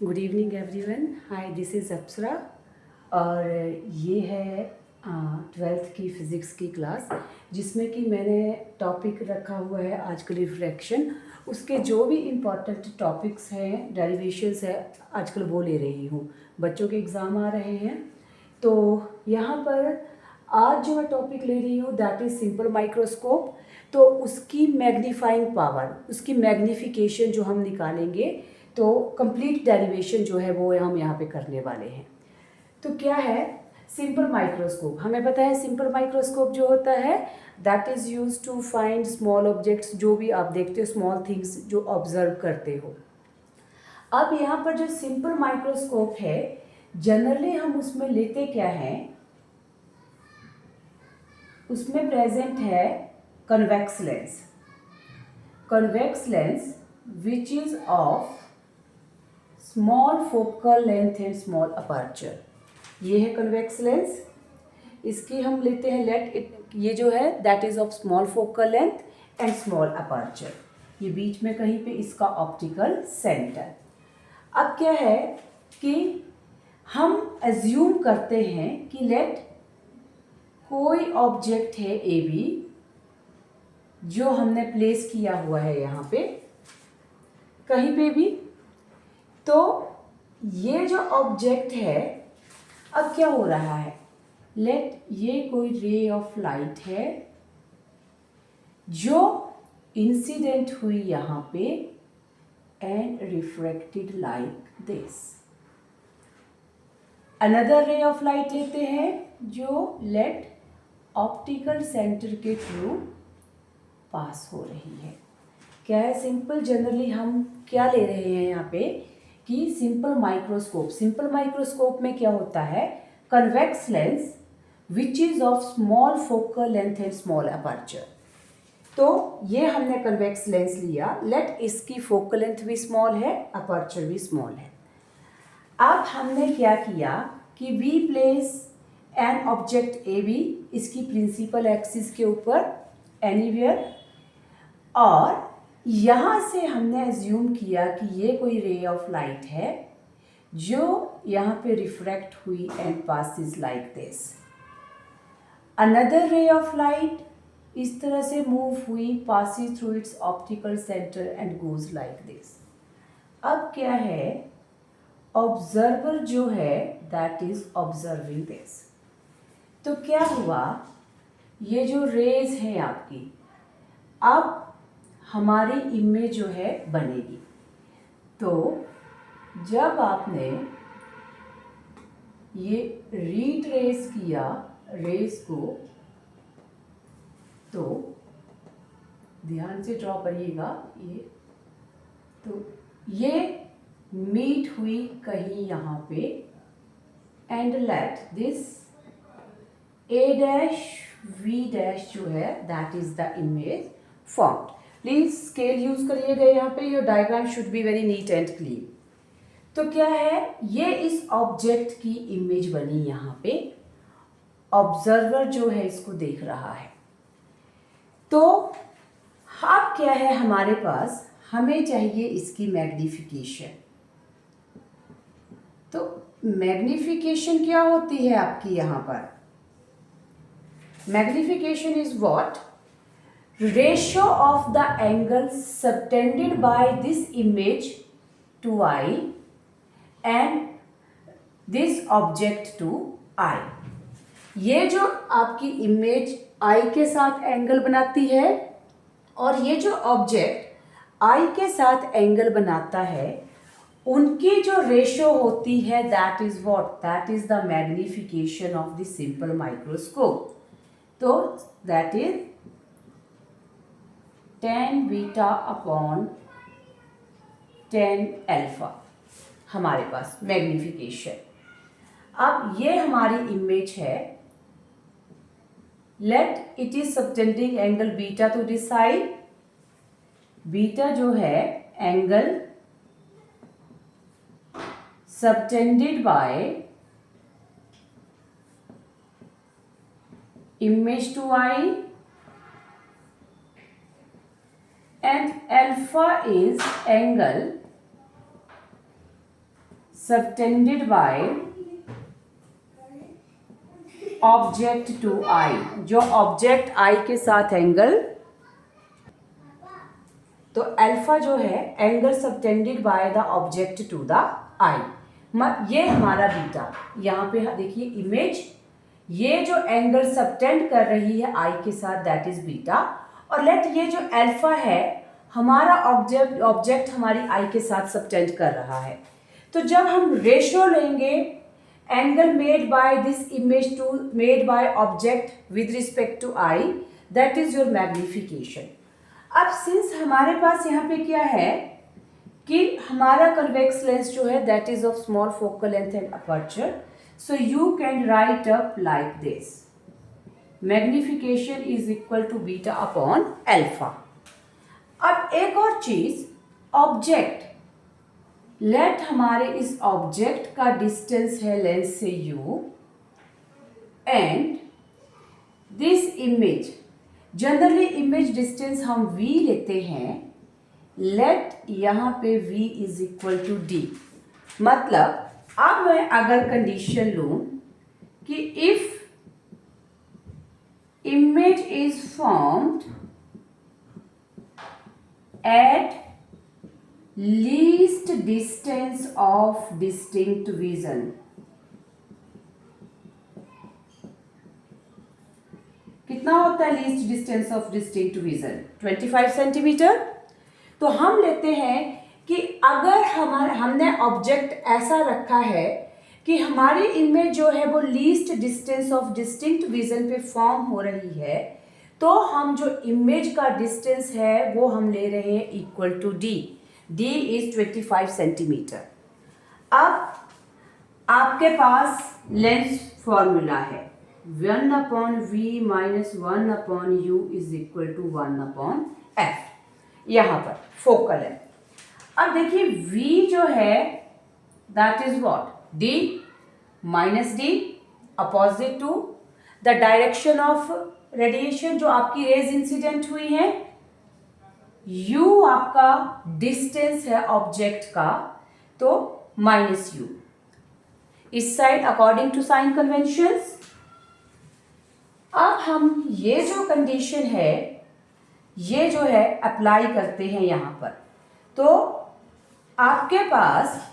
Good evening everyone. Hi, this is Apsara और ये है ट्वेल्थ की फ़िज़िक्स की क्लास, जिसमें कि मैंने टॉपिक रखा हुआ है आजकल रिफ्रैक्शन। उसके जो भी इम्पॉर्टेंट टॉपिक्स हैं, डेरिवेशंस है, आजकल वो ले रही हूँ। बच्चों के एग्ज़ाम आ रहे हैं, तो यहाँ पर आज जो मैं टॉपिक ले रही हूँ दैट इज़ सिंपल माइक्रोस्कोप। तो उसकी मैग्नीफाइंग पावर, उसकी मैग्नीफिकेशन जो हम निकालेंगे, तो कंप्लीट डेरिवेशन जो है वो हम यहाँ पे करने वाले हैं। तो क्या है सिंपल माइक्रोस्कोप? हमें पता है सिंपल माइक्रोस्कोप जो होता है that is use to find small objects, जो भी आप देखते हो स्मॉल थिंग्स जो ऑब्जर्व करते हो। अब यहाँ पर जो सिंपल माइक्रोस्कोप है, जनरली हम उसमें लेते क्या हैं, उसमें प्रेजेंट है convex lens. Convex lens which is of small focal length and small aperture. ये है कन्वेक्स लेंस। इसकी हम लेते हैं लेट इट, ये जो है that is of small focal length and small aperture. ये बीच में कहीं पे इसका ऑप्टिकल सेंटर। अब क्या है कि हम एज्यूम करते हैं कि लेट कोई ऑब्जेक्ट है ए बी, जो हमने प्लेस किया हुआ है यहाँ पे कहीं पे भी। तो ये जो ऑब्जेक्ट है, अब क्या हो रहा है, लेट ये कोई रे ऑफ लाइट है जो इंसिडेंट हुई यहाँ पे and refracted like this. Another ray of light लेते हैं जो लेट ऑप्टिकल सेंटर के थ्रू पास हो रही है। क्या है सिंपल, जनरली हम क्या ले रहे हैं यहाँ पे कि सिंपल माइक्रोस्कोप। सिंपल माइक्रोस्कोप में क्या होता है, convex lens which is of small focal length and small aperture. तो ये हमने कन्वेक्स लेंस लिया, लेट इसकी फोकल लेंथ भी स्मॉल है, अपर्चर भी स्मॉल है। अब हमने क्या किया कि we place an object A B इसकी प्रिंसिपल एक्सिस के ऊपर एनीवेयर, और यहाँ से हमने एज्यूम किया कि ये कोई रे ऑफ लाइट है जो यहाँ पे रिफ्रैक्ट हुई and passes like this. Another ray of light इस तरह से मूव हुई, passes through it's optical centre and goes like this. अब क्या है, ऑब्जर्वर जो है दैट इज ऑब्जर्विंग दिस। तो क्या हुआ, ये जो रेज है आपकी, अब हमारी इमेज जो है बनेगी। तो जब आपने ये रीट्रेस किया रेस को, तो ध्यान से ड्रॉ करिएगा, तो ये मीट हुई कहीं यहाँ पे and let this A dash V dash जो है that is the image formed. Please scale use करिएगा यहाँ पे, your diagram should be very neat and clean. तो क्या है, ये इस ऑब्जेक्ट की इमेज बनी यहाँ पे, ऑब्जर्वर जो है इसको देख रहा है। तो अब क्या है हमारे पास, हमें चाहिए इसकी मैग्नीफिकेशन। तो मैग्नीफिकेशन क्या होती है आपकी यहाँ पर, magnification is what, ratio of the angle subtended by this image to eye and this object to eye। ये जो आपकी इमेज आई के साथ एंगल बनाती है और ये जो ऑब्जेक्ट आई के साथ एंगल बनाता है, उनकी जो रेशो होती है that is what, that is the magnification of the simple microscope. तो that is tan beta upon tan alpha हमारे पास मैग्नीफिकेशन। अब ये हमारी इमेज है, let it is subtending angle beta to this side. Beta जो है angle subtended by image to eye, and alpha is angle subtended by object to eye, जो object आई के साथ एंगल, तो अल्फा जो है angle subtended by the object to the eye, ये हमारा बीटा। यहाँ पे देखिए इमेज, ये जो एंगल सबटेंड कर रही है आई के साथ दैट इज बीटा, और लेट ये जो अल्फा है हमारा ऑब्जेक्ट हमारी आई के साथ सबटेंड कर रहा है। तो जब हम रेशियो लेंगे angle made by this image to made by object with respect to eye, that is your magnification. अब सिंस हमारे पास यहाँ पे क्या है कि हमारा कन्वेक्स लेंस जो है that is of small focal length and aperture, so you can write up like this, magnification is equal to beta upon alpha. अब एक और चीज, ऑब्जेक्ट, लेट हमारे इस ऑब्जेक्ट का डिस्टेंस है लेंस से u, and this image, generally image distance हम v लेते हैं, लेट यहाँ पे v is equal to d। मतलब अब मैं अगर कंडीशन लूं कि if image is formed at least distance of distinct vision, कितना होता है least distance of distinct vision? 25 centimetre. तो हम लेते हैं कि अगर हमने ऑब्जेक्ट ऐसा रखा है कि हमारी इमेज जो है वो least distance of distinct vision पे फॉर्म हो रही है, तो हम जो इमेज का डिस्टेंस है वो हम ले रहे हैं equal to D. D is 25 centimetre. अब आपके पास लेंस फॉर्मूला है 1/v minus 1/u is equal to 1/f, यहाँ पर फोकल है। अब देखिए v जो है that is what, d minus d opposite to the direction of radiation जो आपकी रेज इंसिडेंट हुई है, u आपका डिस्टेंस है ऑब्जेक्ट का, तो माइनस u इस side according to sign conventions. अब हम ये जो कंडीशन है ये जो है अप्लाई करते हैं यहाँ पर, तो आपके पास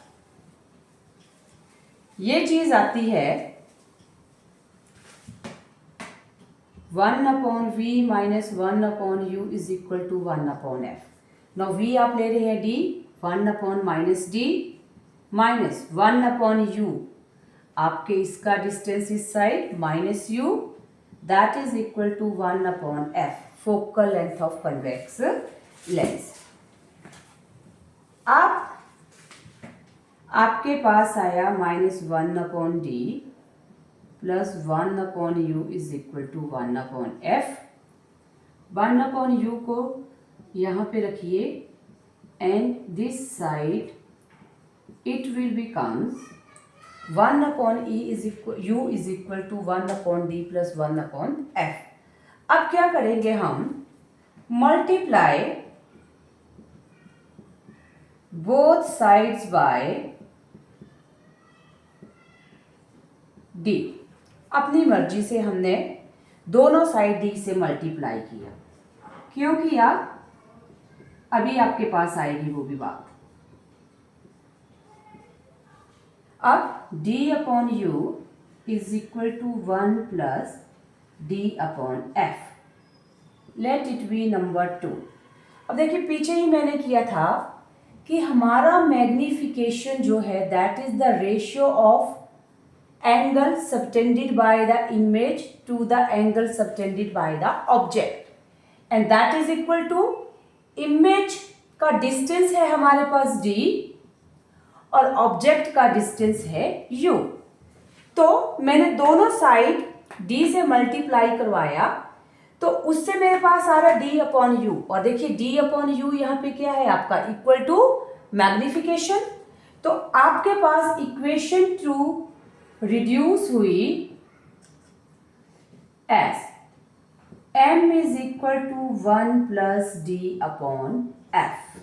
ये चीज आती है 1/v minus 1/u is equal to 1/f। Now v आप ले रहे हैं d, 1/-d माइनस 1/u, आपके इसका डिस्टेंस इस side minus u, that is equal to 1/f, focal length of convex lens. अब आपके पास आया minus 1/d plus 1/u is equal to 1/f। 1/u को यहाँ पे रखिए and this side it will becomes 1/e is equal u is equal to 1/d plus 1/f। अब क्या करेंगे हम, multiply both sides by d। अपनी मर्जी से हमने दोनों साइड d से मल्टीप्लाई किया। क्यों किया अभी आपके पास आएगी वो भी बात। अब d/u is equal to 1 plus d/f, let it be number 2। अब देखिए पीछे ही मैंने किया था कि हमारा मैग्निफिकेशन जो है that is the ratio of angle subtended by the image to the angle subtended by the object, and that is equal to image का डिस्टेंस है हमारे पास d और ऑब्जेक्ट का डिस्टेंस है u। तो मैंने दोनों साइड d से मल्टीप्लाई करवाया, तो उससे मेरे पास आ रहा d/u, और देखिए d/u यहाँ पे क्या है आपका इक्वल टू मैग्निफिकेशन। तो आपके पास इक्वेशन 2 रिड्यूस हुई as m is equal to 1 plus d/f,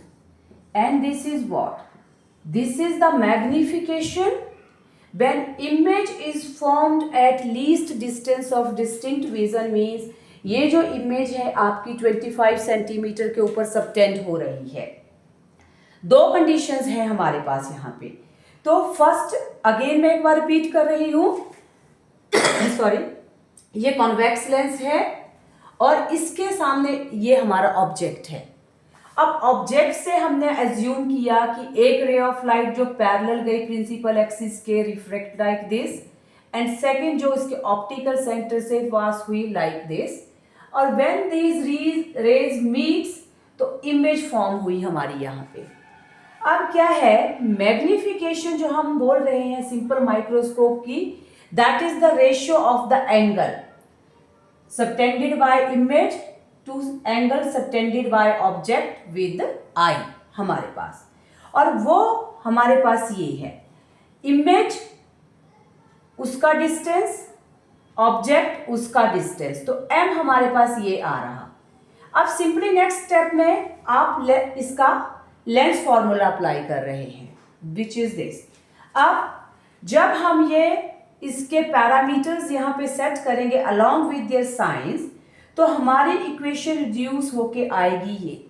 and this is what This is the magnification. When image is formed at least distance of distinct vision means ये जो image है आपकी 25 centimetre के ऊपर सबटेंड हो रही है। दो कंडीशंस हैं हमारे पास यहाँ पे। तो फर्स्ट अगेन मैं एक बार रिपीट कर रही हूँ सॉरी, ये कॉन्वेक्स लेंस है और इसके सामने ये हमारा ऑब्जेक्ट है। अब ऑब्जेक्ट से हमने एज्यूम किया कि एक रे ऑफ लाइट जो पैरेलल गई प्रिंसिपल एक्सिस के reflect like this, and second जो इसके ऑप्टिकल सेंटर से पास हुई लाइक दिस, और व्हेन दीज रेज मीट्स तो इमेज फॉर्म हुई हमारी यहाँ पे। अब क्या है, मैग्निफिकेशन जो हम बोल रहे हैं सिंपल माइक्रोस्कोप की, that is the ratio of the angle subtended by image to angle subtended by object with eye हमारे पास, और वो हमारे पास ये है इमेज उसका डिस्टेंस, ऑब्जेक्ट उसका डिस्टेंस, तो m हमारे पास ये आ रहा। अब सिंपली नेक्स्ट स्टेप में आप इसका लेंस फॉर्मूला अप्लाई कर रहे हैं विच इज दिस। अब जब हम ये इसके पैरामीटर्स यहाँ पे सेट करेंगे अलॉन्ग विद देयर साइंस, तो हमारी इक्वेशन रिड्यूस होके आएगी ये।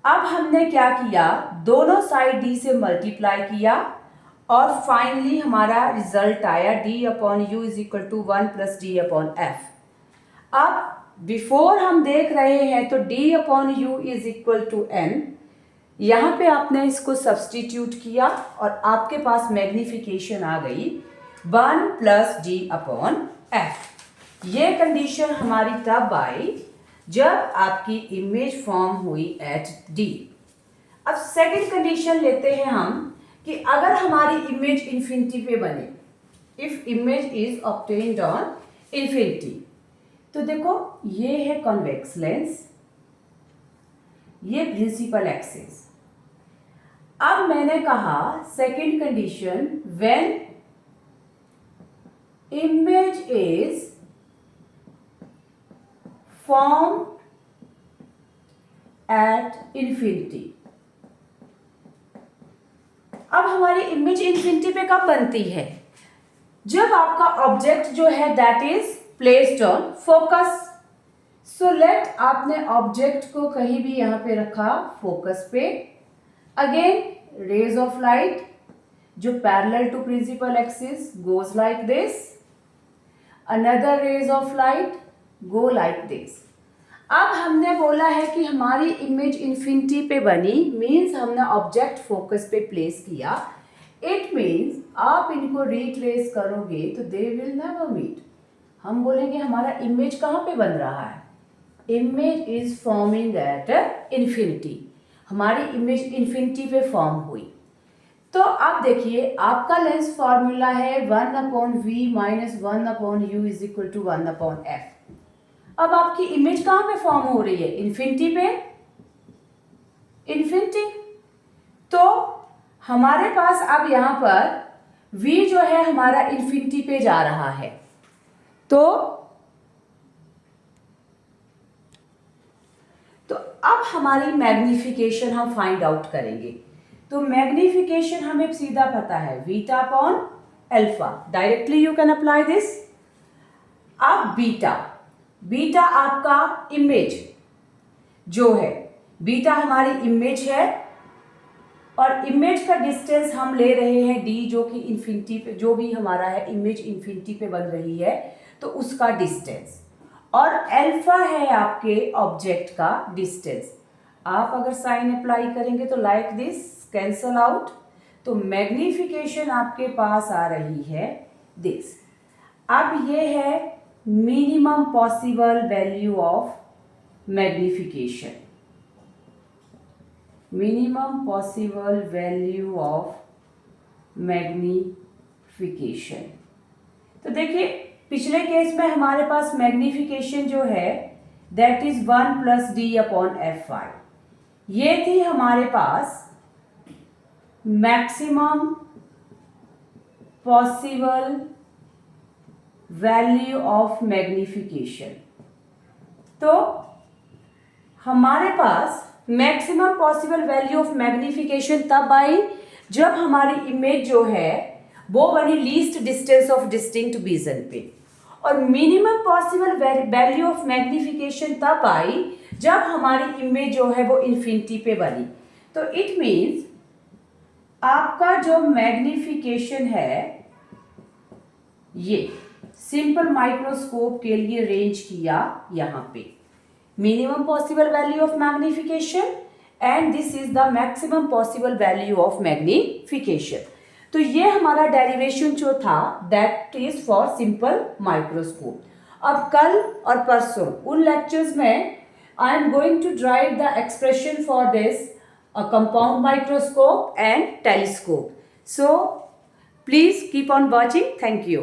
अब हमने क्या किया, दोनों साइड d से मल्टीप्लाई किया और फाइनली हमारा रिजल्ट आया d/u is equal to 1 plus d/f। अब बिफोर हम देख रहे हैं तो d/u is equal to n, यहाँ पे आपने इसको सब्सटीट्यूट किया और आपके पास मैग्निफिकेशन आ गई 1 प्लस d/f। ये कंडीशन हमारी तब आई जब आपकी इमेज फॉर्म हुई एट d। अब सेकंड कंडीशन लेते हैं हम कि अगर हमारी इमेज इन्फिनिटी पे बने, if image is obtained on infinity, तो देखो ये है कॉन्वेक्स लेंस, ये प्रिंसिपल एक्सिस। अब मैंने कहा second condition, when image is form at infinity. अब हमारी इमेज इन्फिनिटी पे कब बनती है, जब आपका ऑब्जेक्ट जो है that is placed on focus. So let आपने ऑब्जेक्ट को कहीं भी यहां पे रखा फोकस पे, अगेन रेज ऑफ लाइट जो parallel to principal axis goes like this, another rays of light go like this. अब हमने बोला है कि हमारी इमेज इन्फिनिटी पे बनी, मीन्स हमने ऑब्जेक्ट फोकस पे प्लेस किया। इट मीन्स आप इनको रिट्रेस करोगे तो दे विल नेवर मीट। हम बोलेंगे हमारा इमेज कहाँ पे बन रहा है, image is forming at infinity. हमारी इमेज इन्फिनिटी पे फॉर्म हुई। तो अब देखिए आपका लेंस फॉर्मूला है 1/v minus 1/u is equal to 1/f। अब आपकी इमेज कहाँ पे फॉर्म हो रही है, इन्फिनिटी पे, इन्फिनिटी। तो हमारे पास अब यहाँ पर v जो है हमारा इन्फिनिटी पे जा रहा है, तो अब हमारी मैग्निफिकेशन हम फाइंड आउट करेंगे। तो मैग्निफिकेशन हमें सीधा पता है beta upon alpha, directly you can apply this. अब बीटा आपका इमेज जो है, बीटा हमारी इमेज है और इमेज का डिस्टेंस हम ले रहे हैं d, जो कि इन्फिनिटी पे, जो भी हमारा है इमेज इन्फिनिटी पे बन रही है तो उसका डिस्टेंस, और अल्फा है आपके ऑब्जेक्ट का डिस्टेंस। आप अगर साइन अप्लाई करेंगे तो लाइक दिस कैंसल आउट, तो मैग्निफिकेशन आपके पास आ रही है दिस। अब ये है minimum possible value of magnification, minimum possible value of magnification. तो देखिए पिछले केस में हमारे पास मैग्निफिकेशन जो है दैट इज 1 प्लस d/f5। ये थी हमारे पास maximum possible value of magnification. तो हमारे पास maximum possible value of magnification तब आई जब हमारी इमेज जो है वो बनी least distance of distinct vision पे, और minimum possible value of magnification तब आई जब हमारी इमेज जो है वो इन्फिनिटी पे बनी। तो इट मीन्स आपका जो मैग्निफिकेशन है ये सिंपल माइक्रोस्कोप के लिए रेंज किया यहाँ पे, minimum possible value of magnification and this is the maximum possible value of magnification. तो ये हमारा डेरिवेशन जो था that is for simple microscope. अब कल और परसों उन लेक्चर्स में I am going to drive the expression for this compound microscope and telescope. So please keep on watching. Thank you.